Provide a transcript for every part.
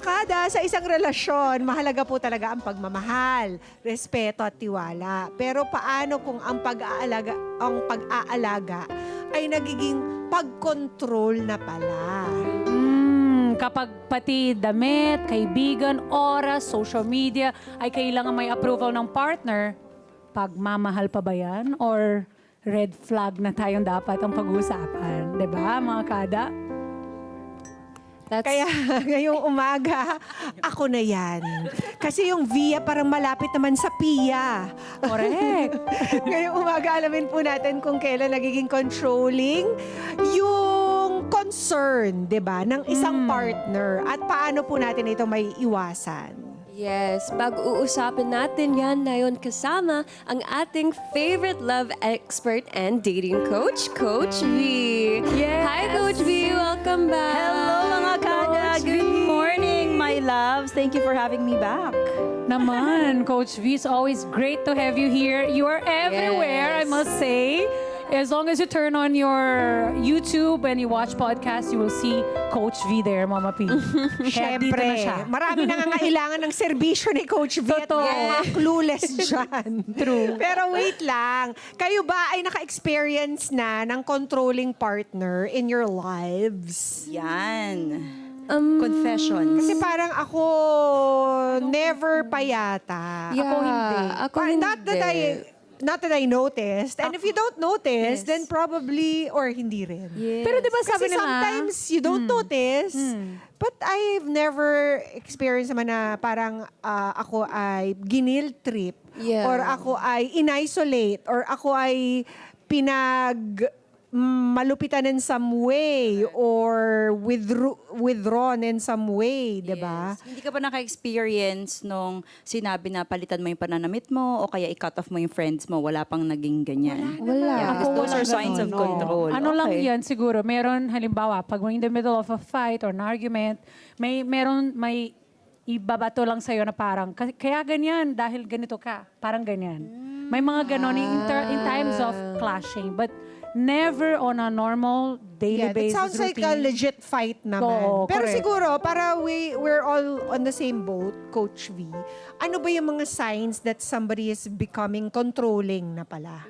kada, sa isang relasyon, mahalaga po talaga ang pagmamahal, respeto at tiwala. Pero paano kung ang pag-aalaga ay nagiging pag-control na pala? Kapag pati damit, kaibigan, oras, social media ay kailangan may approval ng partner, pagmamahal pa ba yan? Or red flag na tayong dapat ang pag-uusapan? Diba, mga kada? Kaya ngayong umaga, ako na yan. Kasi yung Via parang malapit naman sa Pia. Correct. Ngayong umaga, alamin po natin kung kailan nagiging controlling yung concern, 'di ba, ng isang partner at paano po natin ito may iwasan. Yes, pag-uusapin natin yan ngayon kasama ang ating favorite love expert and dating coach, Coach V. Yes. Hi, Coach V. Welcome back. Hello mga kada! Good morning, my loves. Thank you for having me back. Naman, Coach V, it's always great to have you here. You are everywhere, I Yes. must say. As long as you turn on your YouTube and you watch podcasts, you will see Coach V there, Mama P. Kaya dito na siya. Siyempre, marami nangangailangan ng serbisyo ni Coach V at Totoo. yung mga clueless dyan. True. Pero wait lang, kayo ba ay naka-experience na ng controlling partner in your lives? Yan. Confessions. Kasi parang ako, never pa yata. Yeah, Ako hindi. Ako hindi. Not that I noticed. And if you don't notice, then probably, or hindi rin. Yes. Pero di ba sabi Kasi na nga, sometimes you don't notice, but I've never experienced naman na parang ako ay ginil trip, Yeah. or ako ay in-isolate, or ako ay malupitan in some way, or withdrawn in some way, di ba? Yes. Hindi ka ba naka-experience nung sinabi na palitan mo yung pananamit mo o kaya i-cut off mo yung friends mo, wala pang naging ganyan? Wala. Yeah, because Ako, those are wala signs of ganun. control. Ano lang Okay. yan siguro, meron halimbawa, pag we're in the middle of a fight or an argument, may ibabato lang sa'yo na parang, kaya ganyan, dahil ganito ka, parang ganyan. May mga ganon in times of clashing, but never on a normal daily Yeah, that basis sounds like a routine. legit fight naman. Oo, Pero correct. siguro, para we're all on the same boat, Coach V, ano ba yung mga signs that somebody is becoming controlling na pala?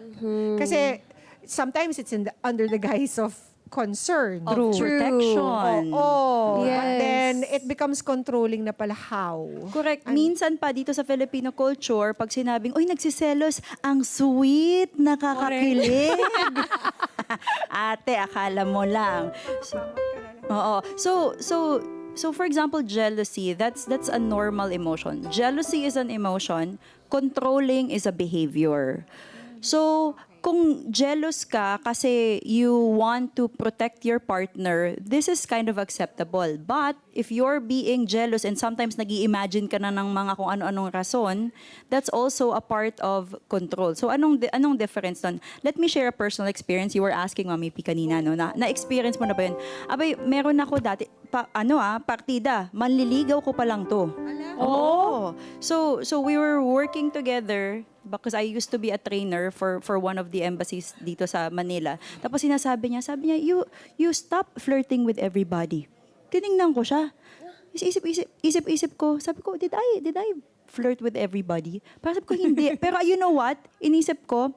Kasi sometimes it's under the guise of concern. Of protection. Oh, but Yes. then it becomes controlling na pala. How? Correct. Minsan pa dito sa Filipino culture, pag sinabing, uy, nagsiselos, ang sweet, nakakakilig. Ate, akala mo lang. Oo. So for example, jealousy, that's a normal emotion. Jealousy is an emotion, controlling is a behavior. So, kung jealous ka kasi you want to protect your partner, this is kind of acceptable. But if you're being jealous and sometimes nag-i-imagine ka na ng mga kung ano-anong rason, that's also a part of control. So anong difference doon? Let me share a personal experience. You were asking Mami P kanina, no? Na-experience mo na ba yun? Abay, meron ako dati, partida, manliligaw ko pa lang to. Oh. So we were working together because I used to be a trainer for one of the embassies dito sa Manila. Tapos sabi niya, you stop flirting with everybody. Tiningnan ko siya. Isip ko, sabi ko, did I flirt with everybody? Parang sabi ko, hindi. Pero you know what? Inisip ko,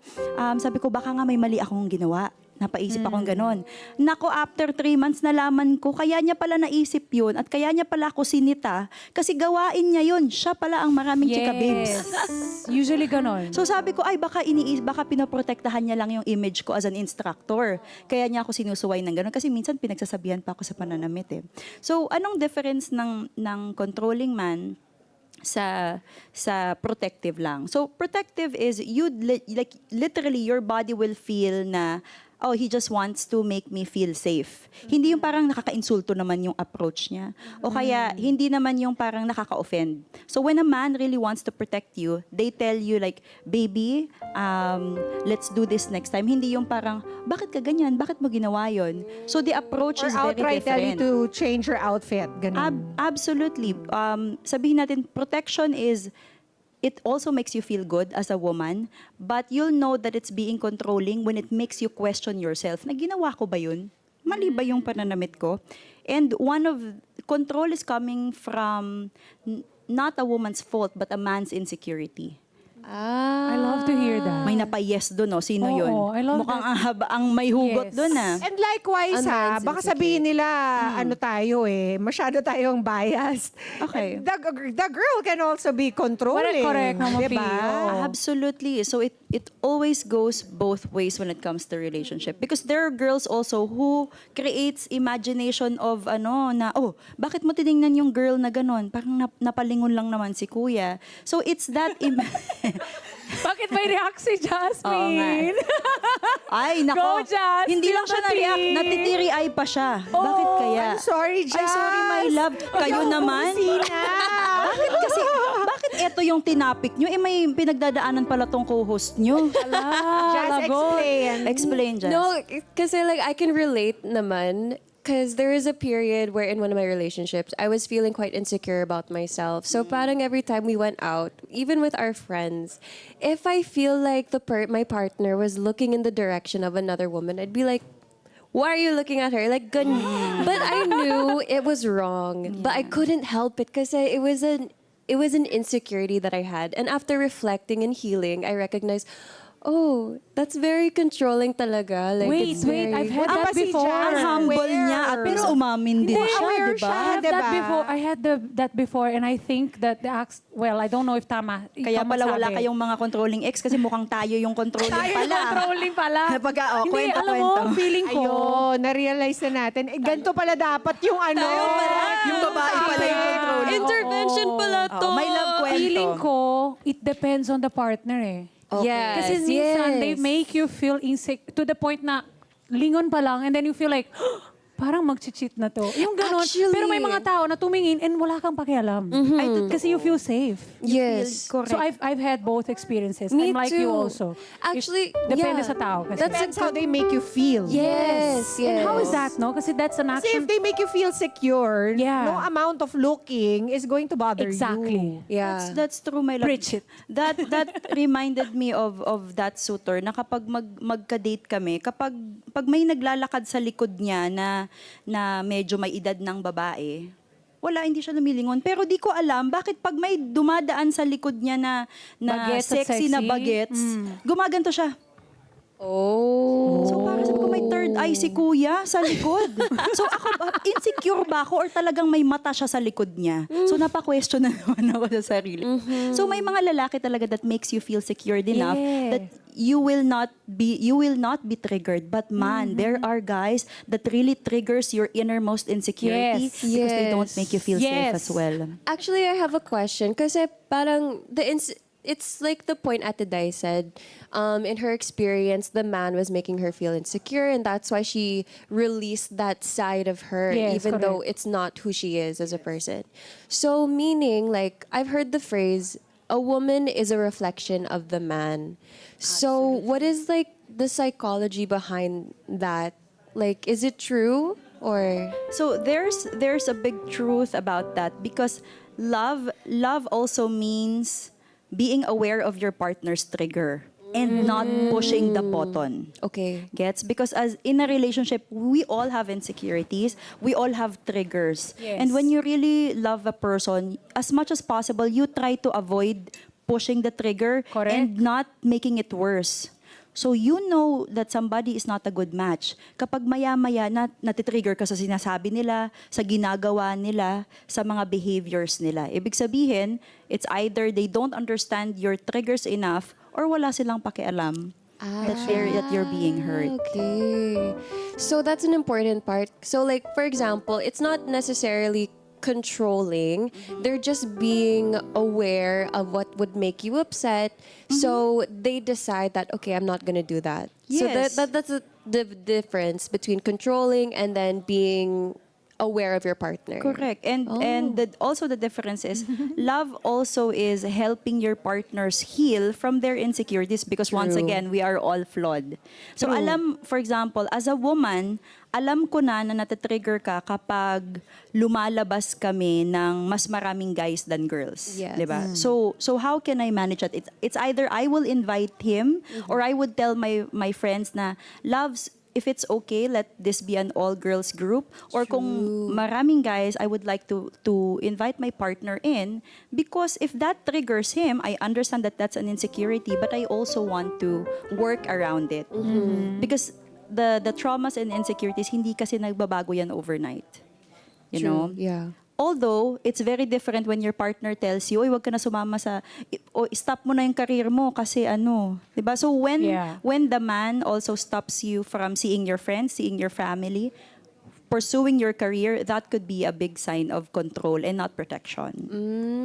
sabi ko, baka nga may mali akong ginawa. Napaisip akong ganon. Nako, after 3 months nalaman ko, kaya niya pala naisip yun at kaya niya pala ako sinita kasi gawain niya yun. Siya pala ang maraming chika babes. Usually ganon. So sabi ko, ay baka pinoprotektahan niya lang yung image ko as an instructor. Kaya niya ako sinusuway ng ganon. Kasi minsan pinagsasabihan pa ako sa pananamit eh. So anong difference ng controlling man sa protective lang? So protective is literally your body will feel na oh, he just wants to make me feel safe. Hindi yung parang nakaka-insulto naman yung approach niya. O kaya, hindi naman yung parang nakaka-offend. So when a man really wants to protect you, they tell you like, baby, let's do this next time. Hindi yung parang, bakit ka ganyan? Bakit mo ginawa yun? So the approach Or is very outright tell you different. to change your outfit. Ganun. Absolutely. Sabihin natin, protection is, it also makes you feel good as a woman, but you'll know that it's being controlling when it makes you question yourself. Na ginawa ko ba yun? Mali ba yung pananamit ko? And control is coming from not a woman's fault, but a man's insecurity. I love to hear that. May napayes doon, no? Sino Oo, yun? I love Mukhang ang may hugot Yes. doon, ah. And likewise, A man's baka insecurity. sabihin nila, ano tayo masyado tayong biased. Okay. The girl can also be controlling. Correct, Mama P. diba? Oo. Absolutely. So it always goes both ways when it comes to relationship. Because there are girls also who creates imagination of bakit mo tinignan yung girl na ganon? Parang napalingon lang naman si kuya. So it's that Bakit may react si Jasmine? Ay, Go, nako. Jazz! Hindi lang siya Sympathy! na-react, natitiri-eye pa siya. Bakit kaya? I'm sorry, Jazz. Ay, sorry, my love. Kayo naman. Bakit eto yung tinapik nyo? May pinagdadaanan pala tong co-host nyo. Jazz, lagot. explain. Explain, Jazz. No, kasi like I can relate naman. Because there is a period where in one of my relationships, I was feeling quite insecure about myself. So parang every time we went out, even with our friends, if I feel like my partner was looking in the direction of another woman, I'd be like, why are you looking at her? Like, ganun. But I knew it was wrong. But I couldn't help it because it was an insecurity that I had. And after reflecting and healing, I recognized, oh, that's very controlling talaga. Like, Wait, it's I've had Apa that si before. Jazz? Ang humble Aware. niya at least umamin din Hindi, siya, aware di siya. ba? I had Diba? that before. I had that before, and I think that I don't know if tama. Kaya ikaw pala wala magsabi. kayong mga controlling ex kasi mukhang tayo yung controlling Tayo pala. controlling pala. Hindi, Kwento, alam kwento. mo, feeling ko. Ayun, na-realize na natin. Ganito pala dapat yung Yung babae pala yung controlling. intervention pala to. Oh, may love kwento. Feeling ko, it depends on the partner Yes, Kasi minsan, they make you feel insecure to the point na lingon pa lang and then you feel like, parang mag-cheat na to. Yung ganon. Actually- Pero may mga tao na tumingin and wala kang pakialam. Kasi you feel safe. Yes. Correct. So I've had both experiences. Me I'm like you too. also. Actually, Depende yeah. sa tao kasi. That's how they make you feel. Yes, yes. And how is that, no? Kasi that's an Kasi if action. they make you feel secure, Yeah. no amount of looking is going to bother Exactly. you. Yeah. That's true, my love. Preach it. That reminded me of that suitor na kapag magka-date kami, kapag may naglalakad sa likod niya na medyo may edad ng babae, hindi siya lumilingon. Pero di ko alam bakit pag may dumadaan sa likod niya na Bagets at sexy na sexy? bagets, gumaganto siya. Oh. So parang sabi ko, may third eye si kuya sa likod. So ako, insecure ba ako or talagang may mata siya sa likod niya? So napaka-question na naman ako sa sarili. So may mga lalaki talaga that makes you feel secured enough Yeah. that you will not be triggered. But man, there are guys that really triggers your innermost insecurity Yes. because they don't Yes. make you feel safe Yes. as well. Actually, I have a question. Kasi parang it's like the point Ate Dai said. In her experience, the man was making her feel insecure, and that's why she released that side of her, Yes, even though correct. it's not who she is as a person. So, meaning, like, I've heard the phrase, a woman is a reflection of the man. So, what is, like, the psychology behind that? Like, is it true? Or... So there's a big truth about that because love also means being aware of your partner's trigger and not pushing the button. Okay. Gets? Because as in a relationship, we all have insecurities. We all have triggers. Yes. And when you really love a person, as much as possible, you try to avoid pushing the trigger Correct. and not making it worse. So you know that somebody is not a good match. Kapag maya-maya natitrigger ka sa sinasabi nila, sa ginagawa nila, sa mga behaviors nila. Ibig sabihin, it's either they don't understand your triggers enough or wala silang pakialam that you're being hurt. Okay. So that's an important part. So like, for example, it's not necessarily controlling. They're just being aware of what would make you upset. So they decide that, okay, I'm not going to do that. So Yes. that's the difference between controlling and then being aware of your partner. Correct. And also the difference is love also is helping your partners heal from their insecurities because once True. again, we are all flawed. So alam, for example, as a woman, alam ko na natitrigger ka kapag lumalabas kami ng mas maraming guys than girls. Yes. Diba? So how can I manage it? It's either I will invite him or I would tell my friends na, loves, if it's okay, let this be an all-girls group. Or kung maraming guys, I would like to invite my partner in, because if that triggers him, I understand that that's an insecurity, but I also want to work around it. Because the traumas and insecurities, hindi kasi nagbabago yan overnight. You know? Yeah. Although, it's very different when your partner tells you, oy, wag ka na sumama o stop mo na yung career mo kasi ano. Diba? So when the man also stops you from seeing your friends, seeing your family, pursuing your career, that could be a big sign of control and not protection.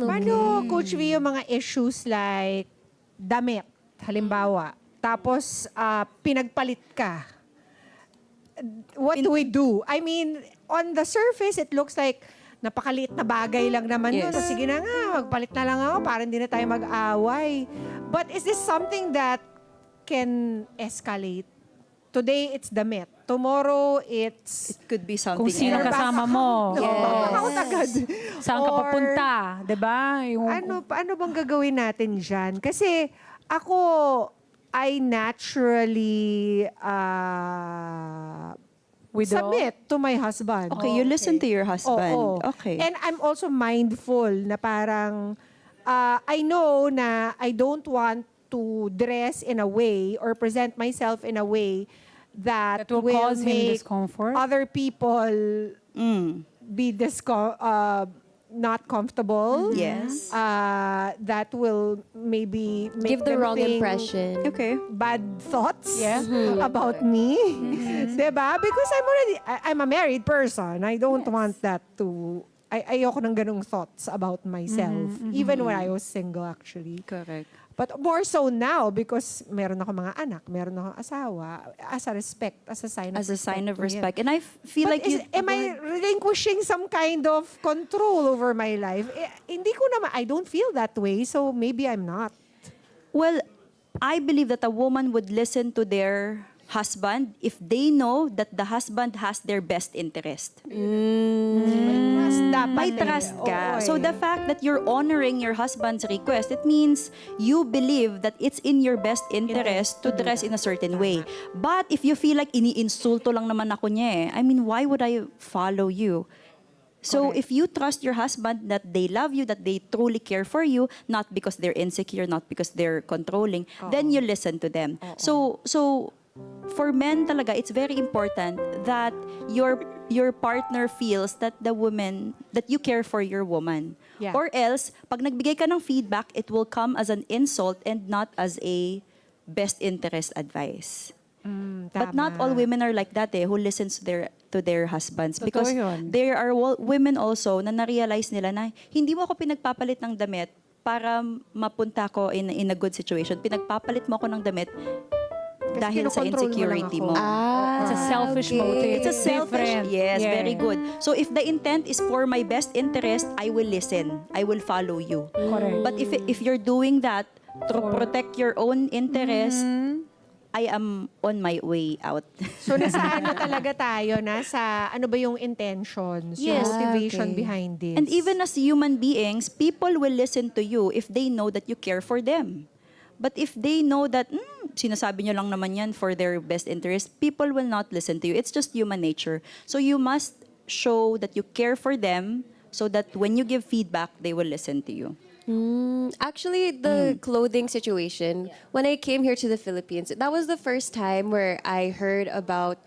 Paano, Coach V, yung mga issues like damit, halimbawa, tapos pinagpalit ka? What do we do? I mean, on the surface, it looks like napakaliit na bagay lang naman Yes. doon. Sige na nga, magpalit na lang ako para hindi na tayo mag-away. But is this something that can escalate? Today, it's damit. Tomorrow, it's... It could be something Kung sino else. kasama mo. No, Yes. account agad. Saan ka Or papunta, 'di ba? Yung Ano bang gagawin natin dyan? Kasi ako, I naturally Widow? submit to my husband. Okay, you listen to your husband. Oo. Okay. And I'm also mindful na parang, I know na I don't want to dress in a way or present myself in a way that, That will cause him make discomfort? other people Mm. be not comfortable. Yes. That will maybe make Give the them wrong think impression. Okay. bad thoughts Yeah. about me. Diba? Because I'm a married person. I don't want that to, ayoko ng ganung thoughts about myself. Even when I was single, actually. Correct. But more so now because meron ako mga anak, meron ako asawa, as a respect, as a sign of As a respect. sign of to him. respect. And I feel But like you... am I relinquishing some kind of control over my life? Hindi ko naman, I don't feel that way, so maybe I'm not. Well, I believe that a woman would listen to their husband if they know that the husband has their best interest. Mas dapat May eh. trust ka. Oo So eh. the fact that you're honoring your husband's request, it means you believe that it's in your best interest to dress in a certain way. But if you feel like iniinsulto lang naman ako niya I mean, why would I follow you? So if you trust your husband that they love you, that they truly care for you, not because they're insecure, not because they're controlling, then you listen to them. So for men talaga, it's very important that your partner feels that that you care for your woman. Yeah. Or else, pag nagbigay ka ng feedback, it will come as an insult and not as a best interest advice. But not all women are like that who listens to their husbands. Totoo Because yun. there are women also na na-realize nila na hindi mo ako pinagpapalit ng damit para mapunta ko in a good situation. Pinagpapalit mo ako ng damit dahil sa kinokontrol mo lang insecurity ako. mo. It's a selfish motive. It's a selfish, Different. yes, Yeah. very good. So if the intent is for my best interest, I will listen. I will follow you. Correct. But if you're doing that to protect your own interest, I am on my way out. So nasa ano talaga tayo, nasa ano ba yung intentions, Yes. yung motivation Okay. behind this. And even as human beings, people will listen to you if they know that you care for them. But if they know that, sinasabi nyo lang naman yan for their best interest, people will not listen to you. It's just human nature. So you must show that you care for them so that when you give feedback, they will listen to you. Actually, the clothing situation, when I came here to the Philippines, that was the first time where I heard about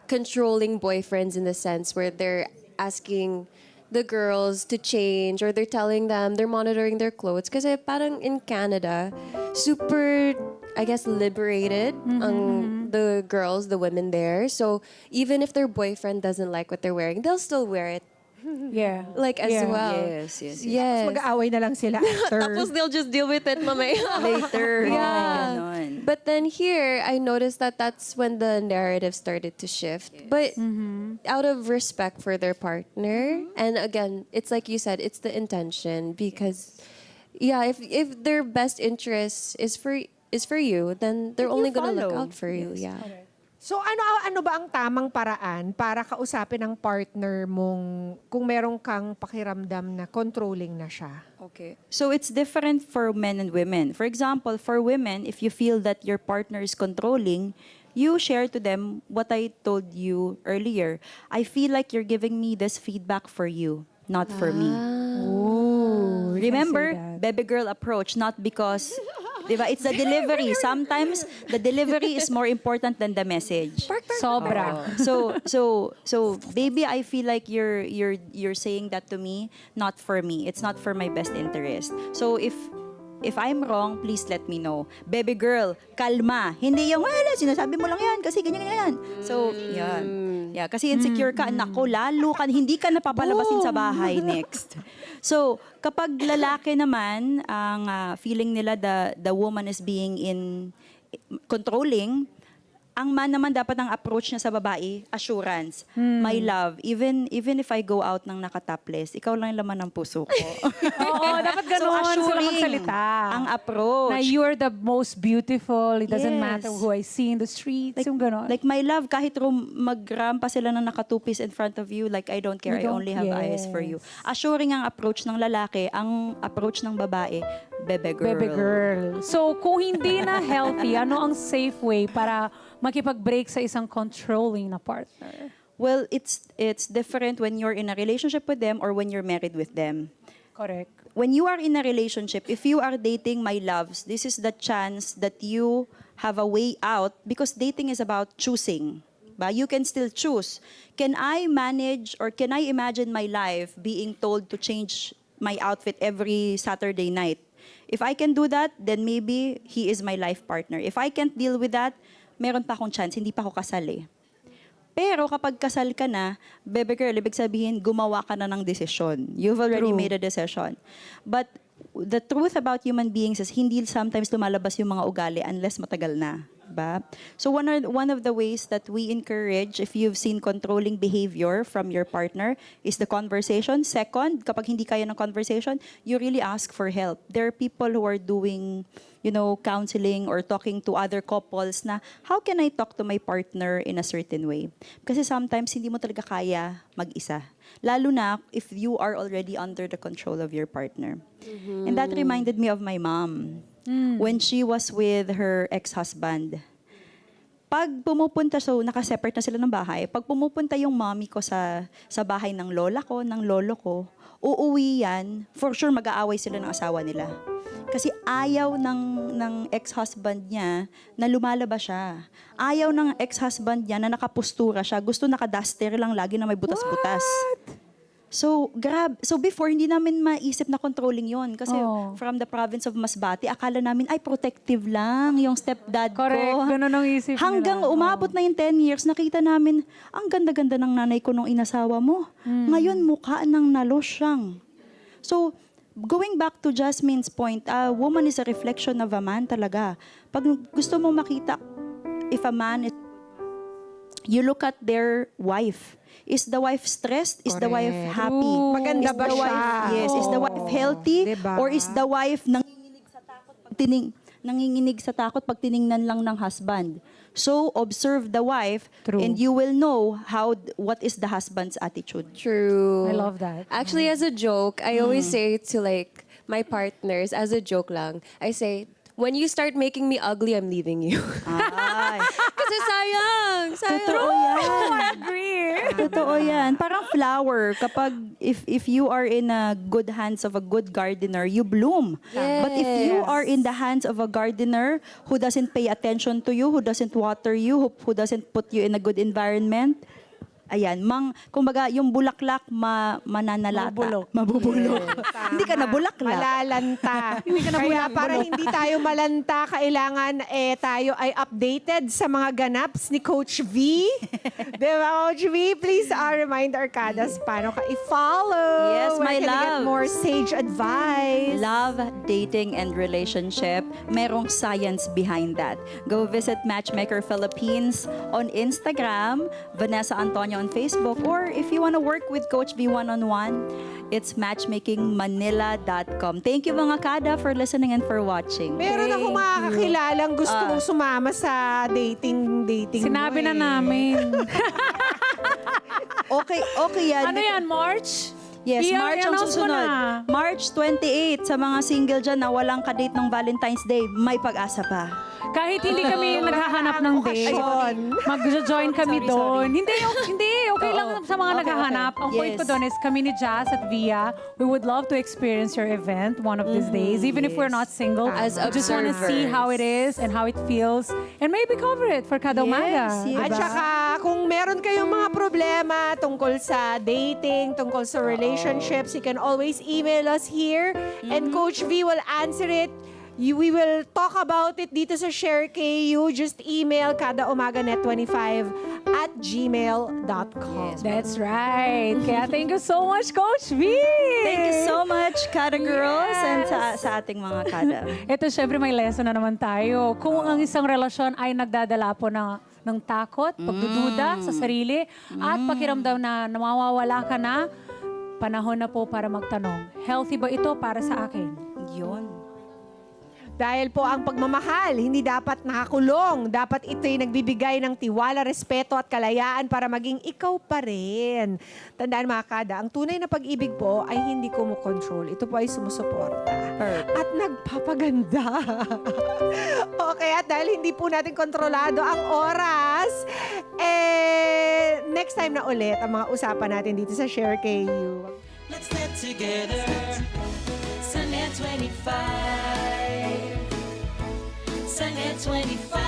controlling boyfriends in the sense where they're asking the girls to change or they're telling them they're monitoring their clothes. Kasi parang in Canada, super, I guess, liberated ang the girls, the women there. So even if their boyfriend doesn't like what they're wearing, they'll still wear it. Yeah. Like as Yeah. well. Yes, yes, yes. Yes. mag-aaway na lang sila after. Tapos they'll just deal with it mamaya. Later. Yeah. Ganon. But then here, I noticed that that's when the narrative started to shift. But out of respect for their partner, and again, it's like you said, it's the intention because, yeah, if their best interest is for you, then they're Then you only gonna look follow. out for you. Yes. Yeah. So ano ba ang tamang paraan para kausapin ng partner mong kung meron kang pakiramdam na controlling na siya? Okay. So it's different for men and women. For example, for women, if you feel that your partner is controlling, you share to them what I told you earlier. I feel like you're giving me this feedback for you, not for me. Ooh, we can Remember, say that. baby girl approach, not because, diba, it's the delivery. Sometimes the delivery is more important than the message. Sobra. So baby, I feel like you're saying that to me, not for me. It's not for my best interest. So if I'm wrong, please let me know. Baby girl, kalma. Hindi yung, wala, sinasabi mo lang yan kasi ganyan. So, yan. Yeah, kasi insecure ka, nako, lalo ka, hindi ka napapalabasin sa bahay next. So, kapag lalaki naman, ang feeling nila the woman is being controlling, ang man naman dapat ang approach niya sa babae, assurance. My love, even if I go out ng nakatopless, ikaw lang yung laman ng puso ko. Oo, dapat ganun sila assuring magsalita. ang approach. Na you're the most beautiful. It doesn't Yes. matter who I see in the streets. yung ganon. Like my love, kahit magrampa sila ng nakatupis in front of you, like I don't care, I You don't- only have eyes for you. Assuring ang approach ng lalaki, ang approach ng babae, bebe girl. Baby girl. So, kung hindi na healthy, ano ang safe way para makipag-break sa isang controlling na partner? Well, it's different when you're in a relationship with them or when you're married with them. Correct. When you are in a relationship, if you are dating my loves, this is the chance that you have a way out because dating is about choosing. But you can still choose. Can I manage or can I imagine my life being told to change my outfit every Saturday night? If I can do that, then maybe he is my life partner. If I can't deal with that, meron pa akong chance, hindi pa ako kasal eh. Pero kapag kasal ka na, baby girl, ibig sabihin, gumawa ka na ng desisyon. You've already True. made a decision. But the truth about human beings is hindi sometimes lumalabas yung mga ugali unless matagal na. Ba? So one of the ways that we encourage if you've seen controlling behavior from your partner is the conversation. Second, kapag hindi kaya ng conversation, you really ask for help. There are people who are doing, counseling or talking to other couples na, how can I talk to my partner in a certain way? Kasi sometimes hindi mo talaga kaya mag-isa. Lalo na if you are already under the control of your partner. And that reminded me of my mom. When she was with her ex-husband. Pag pumupunta, so nakaseparate na sila ng bahay, pag pumupunta yung mommy ko sa bahay ng lola ko, ng lolo ko, uuwi yan, for sure mag-aaway sila ng asawa nila. Kasi ayaw ng ex-husband niya na lumalabas siya. Ayaw ng ex-husband niya na nakapustura siya. Gusto naka-duster lang lagi na may butas-butas. So, So, before, hindi namin maisip na controlling yon. Kasi from the province of Masbate, akala namin, ay, protective lang yung stepdad Correct. ko. Ganun ang isip Hanggang nila. umabot na yung 10 years, nakita namin, ang ganda-ganda ng nanay ko nung inasawa mo. Ngayon, mukha ng nalosyang. So, going back to Jasmine's point, a woman is a reflection of a man talaga. Pag gusto mo makita, if a man is, you look at their wife. Is the wife stressed? Is the wife Correct. happy? Maganda Is ba the siya? wife, yes. Is the wife healthy? Diba? Or is the wife nanginginig sa takot pag tiningnan lang ng husband? So, observe the wife True. and you will know what is the husband's attitude. True. I love that. Actually, as a joke, I always say to my partners, as a joke lang, I say, when you start making me ugly, I'm leaving you. Ay, Kasi sayang. totoo yan. Agree. Totoo yan. Parang flower. Kapag, if you are in a good hands of a good gardener, you bloom. But if you are in the hands of a gardener who doesn't pay attention to you, who doesn't water you, who doesn't put you in a good environment, ayan, kumbaga, yung bulaklak mananalata. Mabubulok. Mabubulok. Hindi ka na bulaklak. Malalanta. Kaya para hindi tayo malanta, kailangan tayo ay updated sa mga ganaps ni Coach V. Diba, Coach V? Please remind Arcadas paano ka i-follow. Yes, Where my can we get love. more sage advice? Love, dating, and relationship. Merong science behind that. Go visit Matchmaker Philippines on Instagram, Vanessa Antonio on Facebook, or if you want to work with Coach V one-on-one, it's matchmakingmanila.com. Thank you mga kada for listening and for watching. Meron ako makakakilalang gusto mong sumama sa dating Sinabi mo na namin. Okay yan. Ano yan, March? Yes, March ang I-announce mo susunod. na. March 28, sa mga single dyan na walang kadate ng Valentine's Day, may pag-asa pa. Kahit hindi kami naghahanap ng date, Okasyon. mag-join kami doon. Hindi, okay lang sa mga naghahanap. Ang point ko Yes. doon is kami ni Jazz at Via, we would love to experience your event one of these days, even if we're not single. As We just want to see observers. how it is and how it feels and maybe cover it for Kada Umaga. yes. At saka, kung meron kayong mga problema tungkol sa dating, tungkol sa relationships, you can always email us here and Coach V will answer it. We will talk about it dito sa Share KU. Just email kadaumaga.net25@gmail.com. That's right. Kaya thank you so much, Coach V. Thank you so much, Kada Girls, and sa ating mga Kada. Ito, syempre, may lesson na naman tayo. Kung ang isang relasyon ay nagdadala po ng takot, pagdududa sa sarili, at pakiramdam na namawawala ka na, panahon na po para magtanong, healthy ba ito para sa akin? Yun. Dahil po ang pagmamahal, hindi dapat nakakulong. Dapat ito'y nagbibigay ng tiwala, respeto at kalayaan para maging ikaw pa rin. Tandaan mga kada, ang tunay na pag-ibig po ay hindi kumukontrol. Ito po ay sumusuporta. At nagpapaganda. Okay, at dahil hindi po natin kontrolado ang oras, next time na ulit ang mga usapan natin dito sa Share KU. Let's get together. Sunday at 25. Sunday at 25.